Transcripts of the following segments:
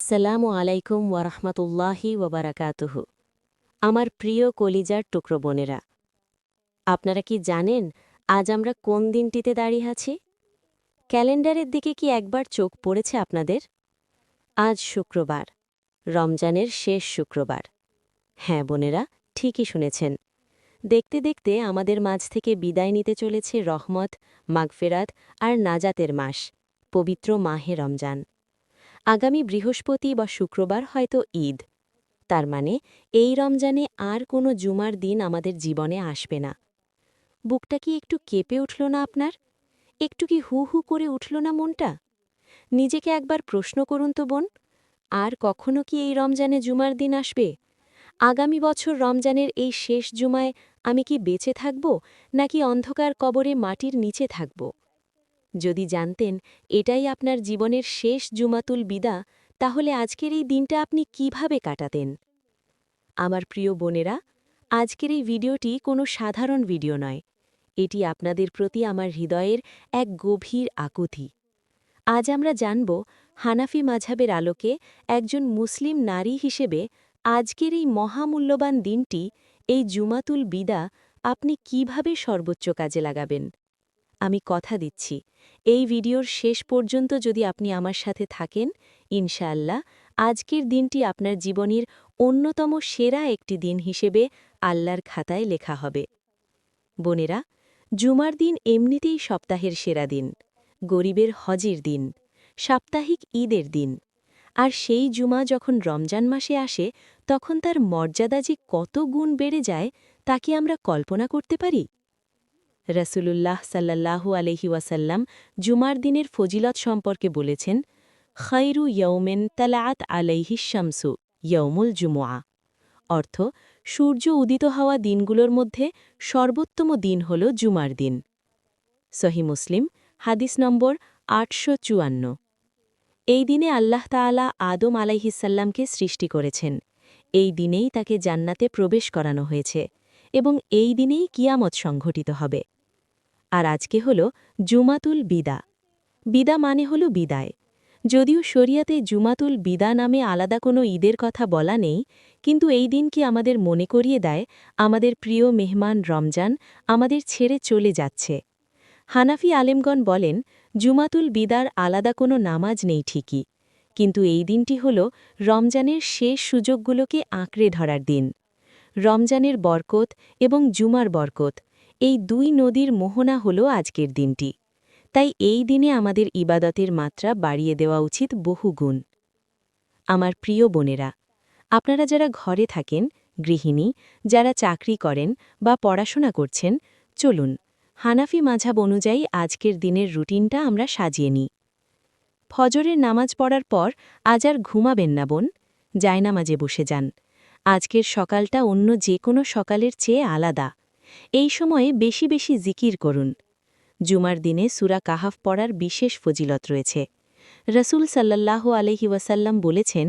আসসালামু আলাইকুম ওয়ারহমতুল্লাহি ওয়াবারাকাতুহু। আমার প্রিয় কলিজার টুকরো বোনেরা, আপনারা কি জানেন আজ আমরা কোন দিনটিতে দাঁড়িয়ে আছি? ক্যালেন্ডারের দিকে কি একবার চোখ পড়েছে আপনাদের? আজ শুক্রবার, রমজানের শেষ শুক্রবার। হ্যাঁ বোনেরা, ঠিকই শুনেছেন। দেখতে দেখতে আমাদের মাঝ থেকে বিদায় নিতে চলেছে রহমত, মাগফেরাত আর নাজাতের মাস, পবিত্র মাহে রমজান। আগামী বৃহস্পতি বা শুক্রবার হয়তো ঈদ। তার মানে এই রমজানে আর কোনো জুমার দিন আমাদের জীবনে আসবে না। বুকটা কি একটু কেঁপে উঠল না আপনার? একটু কি হু হু করে উঠল না মনটা? নিজেকে একবার প্রশ্ন করুন তো বোন, আর কখনো কি এই রমজানে জুমার দিন আসবে? আগামী বছর রমজানের এই শেষ জুমায় আমি কি বেঁচে থাকব, নাকি অন্ধকার কবরে মাটির নিচে থাকব? যদি জানতেন এটাই আপনার জীবনের শেষ জুমাতুল বিদা, তাহলে আজকের এই দিনটা আপনি কিভাবে কাটাতেন? আমার প্রিয় বোনেরা, আজকের এই ভিডিওটি কোনো সাধারণ ভিডিও নয়। এটি আপনাদের প্রতি আমার হৃদয়ের এক গভীর আকুতি। আজ আমরা জানব হানাফি মাঝহাবের আলোকে একজন মুসলিম নারী হিসেবে আজকের এই মহামূল্যবান দিনটি, এই জুমাতুল বিদা, আপনি কিভাবে সর্বোচ্চ কাজে লাগাবেন। আমি কথা দিচ্ছি, এই ভিডিওর শেষ পর্যন্ত যদি আপনি আমার সাথে থাকেন, ইনশাআল্লাহ আজকের দিনটি আপনার জীবনের অন্যতম সেরা একটি দিন হিসেবে আল্লাহর খাতায় লেখা হবে। বোনেরা, জুমার দিন এমনিতেই সপ্তাহের সেরা দিন, গরিবের হজের দিন, সাপ্তাহিক ঈদের দিন। আর সেই জুমা যখন রমজান মাসে আসে, তখন তার মর্যাদা যে কত গুণ বেড়ে যায়, তা কি আমরা কল্পনা করতে পারি? রসুলুল্লাহ সাল্লাল্লাহু আলহি ওয়াসাল্লাম জুমার দিনের ফজিলত সম্পর্কে বলেছেন, খৈরু ইয়ৌমেন তালাআত আলাইহি শামসু ইয়ৌমুল জুমুআ। অর্থ, সূর্য উদিত হওয়া দিনগুলোর মধ্যে সর্বোত্তম দিন হল জুমার দিন। সহি মুসলিম, হাদিস নম্বর ৮৫৪। এই দিনে আল্লাহ তাআলা আদম আলাইহিসাল্লামকে সৃষ্টি করেছেন। এই দিনেই তাকে জান্নাতে প্রবেশ করানো হয়েছে এবং এই দিনেই কিয়ামত সংঘটিত হবে। আর আজকে হল জুমাতুল বিদা। বিদা মানে হল বিদায়। যদিও শরিয়াতে জুমাতুল বিদা নামে আলাদা কোনো ঈদের কথা বলা নেই, কিন্তু এই দিন কি আমাদের মনে করিয়ে দেয় আমাদের প্রিয় মেহমান রমজান আমাদের ছেড়ে চলে যাচ্ছে। হানাফি আলেমগণ বলেন, জুমাতুল বিদার আলাদা কোনো নামাজ নেই ঠিকই, কিন্তু এই দিনটি হল রমজানের শেষ সুযোগগুলোকে আঁকড়ে ধরার দিন। রমজানের বরকত এবং জুমার বরকত, এই দুই নদীর মোহনা হল আজকের দিনটি। তাই এই দিনে আমাদের ইবাদতের মাত্রা বাড়িয়ে দেওয়া উচিত বহুগুণ। আমার প্রিয় বোনেরা, আপনারা যারা ঘরে থাকেন, গৃহিণী, যারা চাকরি করেন বা পড়াশোনা করছেন, চলুন হানাফি মাঝহাব অনুযায়ী আজকের দিনের রুটিনটা আমরা সাজিয়ে নিই। ফজরের নামাজ পড়ার পর আজ আর ঘুমাবেন না বোন, জায়নামাজে বসে যান। আজকের সকালটা অন্য যে কোনো সকালের চেয়ে আলাদা। এই সময়ে বেশি বেশি জিকির করুন। জুমার দিনে সূরা কাহাফ পড়ার বিশেষ ফজিলত রয়েছে। রসুল সাল্লাল্লাহু আলাইহি ওয়াসাল্লাম বলেছেন,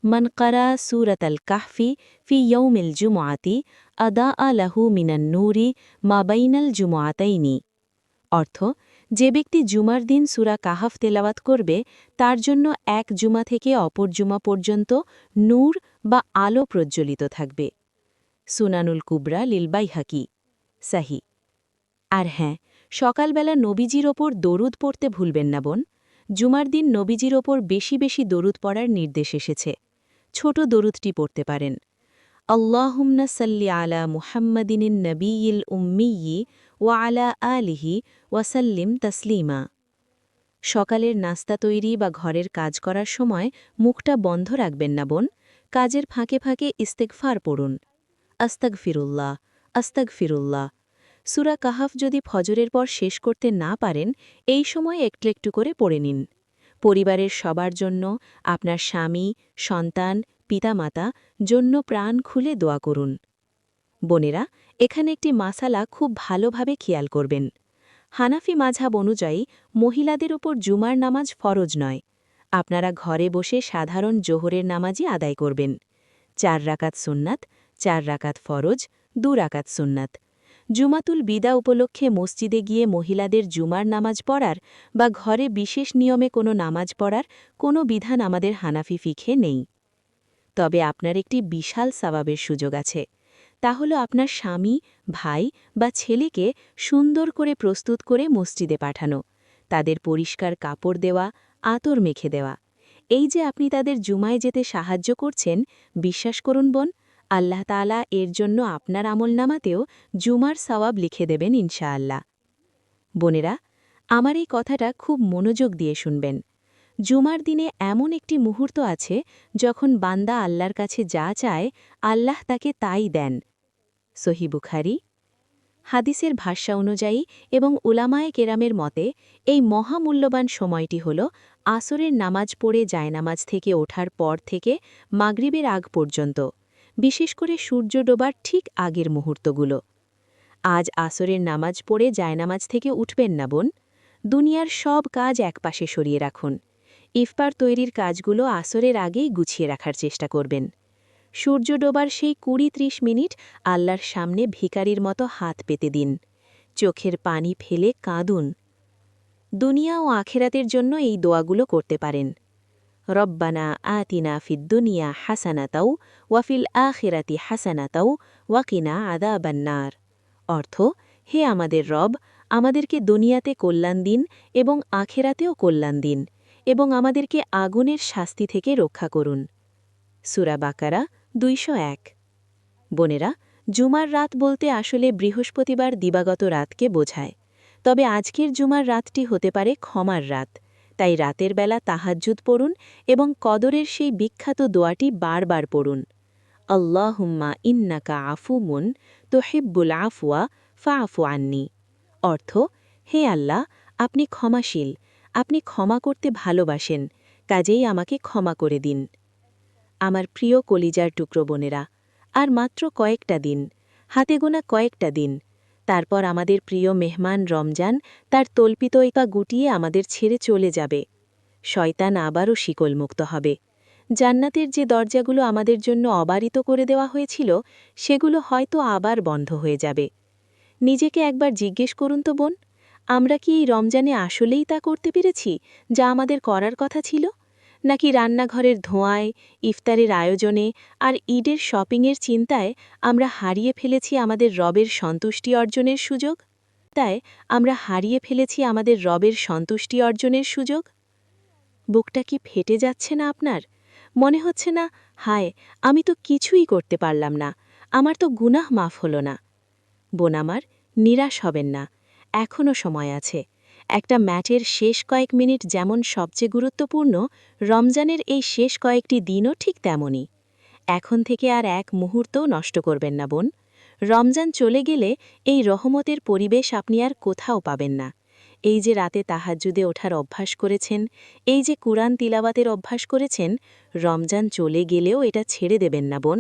মান কারা সূরাত আল কাহফি ফি ইয়ৌমিল জুমআতি আদাআ লাহু মিনান নূরি মা বাইনাল জুমআতাইনি। অর্থ, যে ব্যক্তি জুমার দিন সূরা কাহাফ তেলাওয়াত করবে, তার জন্য এক জুমা থেকে অপর জুমা পর্যন্ত নূর বা আলো প্রজ্জ্বলিত থাকবে। সুনানুল কুবরা লিল বাইহাকি, সাহি। আর হ্যাঁ, সকালবেলা নবীজির ওপর দরুদ পড়তে ভুলবেন না বোন। জুমার দিন নবীজির ওপর বেশি বেশি দরুদ পড়ার নির্দেশ এসেছে। ছোট দরুদটি পড়তে পারেন, আল্লাহুম্মা সাল্লি আলা মুহাম্মাদিনিন নবিয়িল উম্মিয়্যি ওয়া আলা আলিহি ওয়াসাল্লিম তাসলিমা। সকালের নাস্তা তৈরি বা ঘরের কাজ করার সময় মুখটা বন্ধ রাখবেন না বোন। কাজের ফাঁকে ফাঁকে ইস্তেগফার পড়ুন, আস্তাগফিরুল্লাহ, আস্তাগফিরুল্লাহ। সূরা কাহাফ যদি ফজরের পর শেষ করতে না পারেন, এই সময় একটু একটু করে পড়ে নিন। পরিবারের সবার জন্য, আপনার স্বামী, সন্তান, পিতামাতা জন্য প্রাণ খুলে দোয়া করুন। বোনেরা, এখানে একটি মাসালা খুব ভালোভাবে খেয়াল করবেন। হানাফি মাঝহাব অনুযায়ী মহিলাদের উপর জুমার নামাজ ফরজ নয়। আপনারা ঘরে বসে সাধারণ জোহরের নামাজই আদায় করবেন। 4 রাকাত সুন্নাত, 4 রাকাত ফরজ, 2 রাকাত সুন্নাত। জুমাতুল বিদা উপলক্ষে মসজিদে গিয়ে মহিলাদের জুমার নামাজ পড়ার বা ঘরে বিশেষ নিয়মে কোনো নামাজ পড়ার কোনো বিধান আমাদের হানাফি ফিখে নেই। তবে আপনার একটি বিশাল সওয়াবের সুযোগ আছে। তা হলো আপনার স্বামী, ভাই বা ছেলেকে সুন্দর করে প্রস্তুত করে মসজিদে পাঠানো, তাদের পরিষ্কার কাপড় দেওয়া, আতর মেখে দেওয়া। এই যে আপনি তাদের জুমায় যেতে সাহায্য করছেন, বিশ্বাস করুন বোন, আল্লাহ তাআলা এর জন্য আপনার আমলনামাতেও জুমার সওয়াব লিখে দেবেন ইনশাআল্লাহ। বোনেরা, আমার এই কথাটা খুব মনোযোগ দিয়ে শুনবেন। জুমার দিনে এমন একটি মুহূর্ত আছে যখন বান্দা আল্লাহর কাছে যা চায়, আল্লাহ তাকে তাই দেন। সহিহ বুখারী। হাদিসের ভাষ্য অনুযায়ী এবং উলামায়ে কেরামের মতে এই মহামূল্যবান সময়টি হল আসরের নামাজ পড়ে জায়নামাজ থেকে ওঠার পর থেকে মাগরিবের আগ পর্যন্ত, বিশেষ করে সূর্য ডোবার ঠিক আগের মুহূর্তগুলো। আজ আসরের নামাজ পড়ে জায়নামাজ থেকে উঠবেন না বোন। দুনিয়ার সব কাজ একপাশে সরিয়ে রাখুন। ইফতার তৈরির কাজগুলো আসরের আগেই গুছিয়ে রাখার চেষ্টা করবেন। সূর্য ডোবার সেই ২০-৩০ মিনিট আল্লাহর সামনে ভিখারির মতো হাত পেতে দিন। চোখের পানি ফেলে কাঁদুন। দুনিয়া ও আখেরাতের জন্য এই দোয়াগুলো করতে পারেন। রব্বানা আতিনা ফিদ দুনিয়া হাসানাতাও ওয়াফিল আখিরাতি হাসানাতাও ওয়াকিনা আযাবান্নার। অর্থ, হে আমাদের রব, আমাদেরকে দুনিয়াতে কল্যাণ দিন এবং আখেরাতেও কল্যাণ দিন, এবং আমাদেরকে আগুনের শাস্তি থেকে রক্ষা করুন। সূরা বাকারা ২০১। বোনেরা, জুমার রাত বলতে আসলে বৃহস্পতিবার দিবাগত রাতকে বোঝায়। তবে আজকের জুমার রাতটি হতে পারে ক্ষমার রাত। তাই রাতের বেলা তাহাজ্জুদ পড়ুন এবং কদরের সেই বিখ্যাত দোয়াটি বারবার পড়ুন। আল্লাহুম্মা ইন্নাকা আফুমুন তুহিব্বুল আফওয়া ফাআফু আন্নি। অর্থ, হে আল্লাহ, আপনি ক্ষমাশীল, আপনি ক্ষমা করতে ভালোবাসেন, কাজেই আমাকে ক্ষমা করে দিন। আমার প্রিয় কলিজার টুকরো বোনেরা, আর মাত্র কয়েকটা দিন, হাতে গোনা কয়েকটা দিন, তারপর আমাদের প্রিয় মেহমান রমজান তার তল্পিতইকা গুটিয়ে আমাদের ছেড়ে চলে যাবে। শয়তান আবারও শিকলমুক্ত হবে। জান্নাতের যে দরজাগুলো আমাদের জন্য অবারিত করে দেওয়া হয়েছিল, সেগুলো হয়তো আবার বন্ধ হয়ে যাবে। নিজেকে একবার জিজ্ঞেস করুন তো বোন, আমরা কি এই রমজানে আসলেই তা করতে পেরেছি যা আমাদের করার কথা ছিল? নাকি রান্নাঘরের ধোঁয়ায়, ইফতারের আয়োজনে আর ঈদের শপিংয়ের চিন্তায় আমরা হারিয়ে ফেলেছি আমাদের রবের সন্তুষ্টি অর্জনের সুযোগ? আমরা হারিয়ে ফেলেছি আমাদের রবের সন্তুষ্টি অর্জনের সুযোগ? বুকটা কি ফেটে যাচ্ছে না আপনার? মনে হচ্ছে না, হায়, আমি তো কিছুই করতে পারলাম না, আমার তো গুনাহ মাফ হলো না? বোন আমার, নিরাশ হবেন না, এখনও সময় আছে। একটা ম্যাচের শেষ কয়েক মিনিট যেমন সবচেয়ে গুরুত্বপূর্ণ, রমজানের এই শেষ কয়েকটি দিনও ঠিক তেমনই। এখন থেকে আর এক মুহূর্তও নষ্ট করবেন না বোন। রমজান চলে গেলে এই রহমতের পরিবেশ আপনি আর কোথাও পাবেন না। এই যে রাতে তাহাজ্জুদে ওঠার অভ্যাস করেছেন, এই যে কুরআন তিলাওয়াতের অভ্যাস করেছেন, রমজান চলে গেলেও এটা ছেড়ে দেবেন না বোন।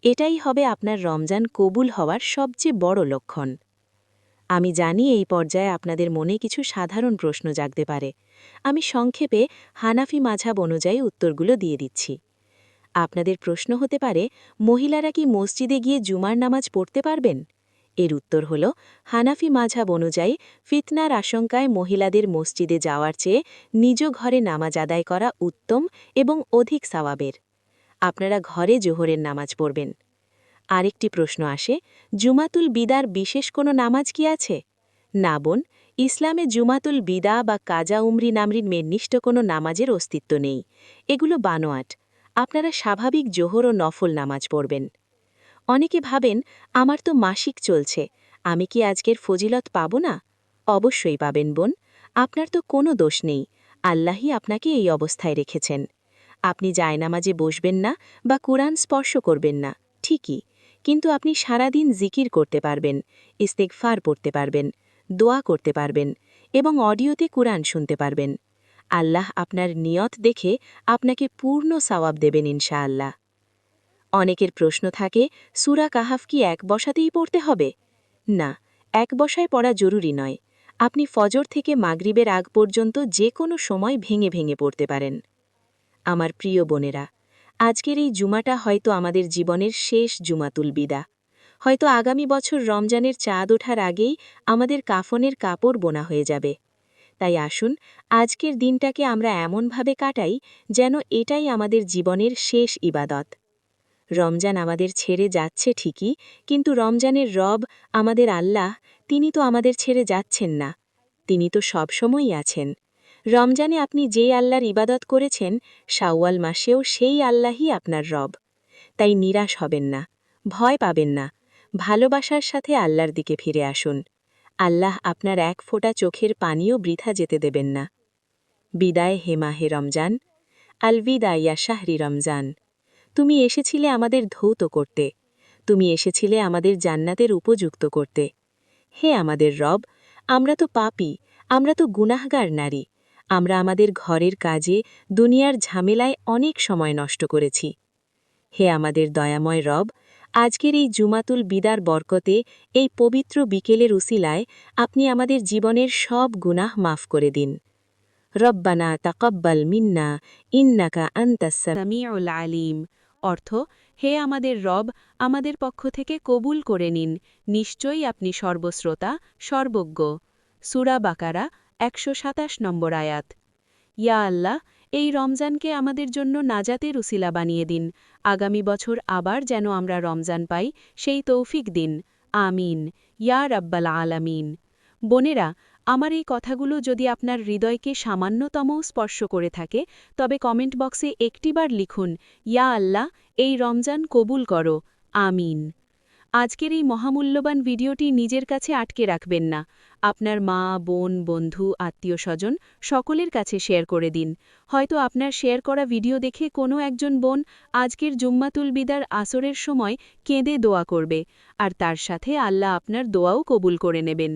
এটাই হবে আপনার রমজান কবুল হওয়ার সবচেয়ে বড় লক্ষণ। আমি জানি এই পর্যায়ে আপনাদের মনে কিছু সাধারণ প্রশ্ন জাগতে পারে। আমি সংক্ষেপে হানাফি মাঝহাব অনুযায়ী উত্তরগুলো দিয়ে দিচ্ছি। আপনাদের প্রশ্ন হতে পারে, মহিলারা কি মসজিদে গিয়ে জুমার নামাজ পড়তে পারবেন? এর উত্তর হল, হানাফি মাঝহাব অনুযায়ী ফিতনার আশঙ্কায় মহিলাদের মসজিদে যাওয়ার চেয়ে নিজ ঘরে নামাজ আদায় করা উত্তম এবং অধিক সওয়াবের। আপনারা ঘরে জোহরের নামাজ পড়বেন। আরেকটি প্রশ্ন আসে, জুমাতুল বিদার বিশেষ কোনো নামাজ কি আছে? না বোন, ইসলামে জুমাতুল বিদা বা কাজা উমরি নামরিন নির্দিষ্ট কোনো নামাজের অস্তিত্ব নেই। এগুলো বানোয়াট। আপনারা স্বাভাবিক জোহর ও নফল নামাজ পড়বেন। অনেকে ভাবেন, আমার তো মাসিক চলছে, আমি কি আজকের ফজিলত পাব না? অবশ্যই পাবেন বোন। আপনার তো কোনো দোষ নেই, আল্লাহই আপনাকে এই অবস্থায় রেখেছেন। আপনি জায়নামাজে বসবেন না বা কুরআন স্পর্শ করবেন না, ঠিকই, কিন্তু আপনি সারাদিন জিকির করতে পারবেন, ইস্তেগফার পড়তে পারবেন, দোয়া করতে পারবেন এবং অডিওতে কুরআন শুনতে পারবেন। আল্লাহ আপনার নিয়ত দেখে আপনাকে পূর্ণ সওয়াব দেবেন ইনশাআল্লাহ। অনেকের প্রশ্ন থাকে, সূরা কাহাফ কি এক বসাতেই পড়তে হবে? না, এক বসায় পড়া জরুরি নয়। আপনি ফজর থেকে মাগরিবের আগ পর্যন্ত যে কোনো সময় ভেঙে ভেঙে পড়তে পারেন। আমার প্রিয় বোনেরা, আজকের এই জুমাটা হয়তো আমাদের জীবনের শেষ জুমাতুল বিদা। হয়তো আগামী বছর রমজানের চাঁদ ওঠার আগেই আমাদের কাফনের কাপড় বোনা হয়ে যাবে। তাই আসুন আজকের দিনটাকে আমরা এমনভাবে কাটাই যেন এটাই আমাদের জীবনের শেষ ইবাদত। রমজান আমাদের ছেড়ে যাচ্ছে ঠিকই, কিন্তু রমজানের রব আমাদের আল্লাহ, তিনি তো আমাদের ছেড়ে যাচ্ছেন না। তিনি তো সবসময়ই আছেন। রমজানে আপনি যেই আল্লাহর ইবাদত করেছেন, শাওয়াল মাসেও সেই আল্লাহই আপনার রব। তাই নিরাশ হবেন না, ভয় পাবেন না। ভালোবাসার সাথে আল্লাহর দিকে ফিরে আসুন। আল্লাহ আপনার এক ফোঁটা চোখের পানিও বৃথা যেতে দেবেন না। বিদায় হে মাহে রমজান, আলবিদা ইয়া শাহরি রমজান। তুমি এসেছিলে আমাদের ধৌত করতে, তুমি এসেছিলে আমাদের জান্নাতের উপযুক্ত করতে। হে আমাদের রব, আমরা তো পাপী, আমরা তো গুনাহগার নারী। আমরা আমাদের ঘরের কাজে, দুনিয়ার ঝামেলায় অনেক সময় নষ্ট করেছি। হে আমাদের দয়াময় রব, আজকের এই জুমাতুল বিদার বরকতে, এই পবিত্র বিকেলের উসিলায় আপনি আমাদের জীবনের সব গুনাহ মাফ করে দিন। রব্বানা তাকাব্বাল মিন্না ইন্নাকা আনতাস সামিউল আলিম। অর্থ, হে আমাদের রব, আমাদের পক্ষ থেকে কবুল করে নিন, নিশ্চয়ই আপনি সর্বশ্রোতা, সর্বজ্ঞ। সূরা বাকারা ১২৭ নম্বর আয়াত। ইয়া আল্লাহ, এই রমজানকে আমাদের জন্য নাজাতের উসিলা বানিয়ে দিন। আগামী বছর আবার যেন আমরা রমজান পাই, সেই তৌফিক দিন। আমিন ইয়া রাব্বাল আলামিন। বোনেরা, আমার এই কথাগুলো যদি আপনার হৃদয়কে সামান্যতমও স্পর্শ করে থাকে, তবে কমেন্ট বক্সে একটিবার লিখুন, ইয়া আল্লাহ, এই রমজান কবুল করো। আমিন। আজকের এই মহামূল্যবান ভিডিওটি নিজের কাছে আটকে রাখবেন না। আপনার মা, বোন, বন্ধু, আত্মীয়স্বজন সকলের কাছে শেয়ার করে দিন। হয়তো আপনার শেয়ার করা ভিডিও দেখে কোনো একজন বোন আজকের জুম্মাতুল বিদার আসরের সময় কেঁদে দোয়া করবে, আর তার সাথে আল্লাহ আপনার দোয়াও কবুল করে নেবেন।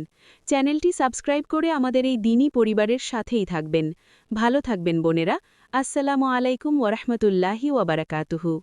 চ্যানেলটি সাবস্ক্রাইব করে আমাদের এই দিনী পরিবারের সাথেই থাকবেন। ভালো থাকবেন বোনেরা। আসসালামু আলাইকুম ওরহমতুল্লাহি ওয়াবারাকাতুহু।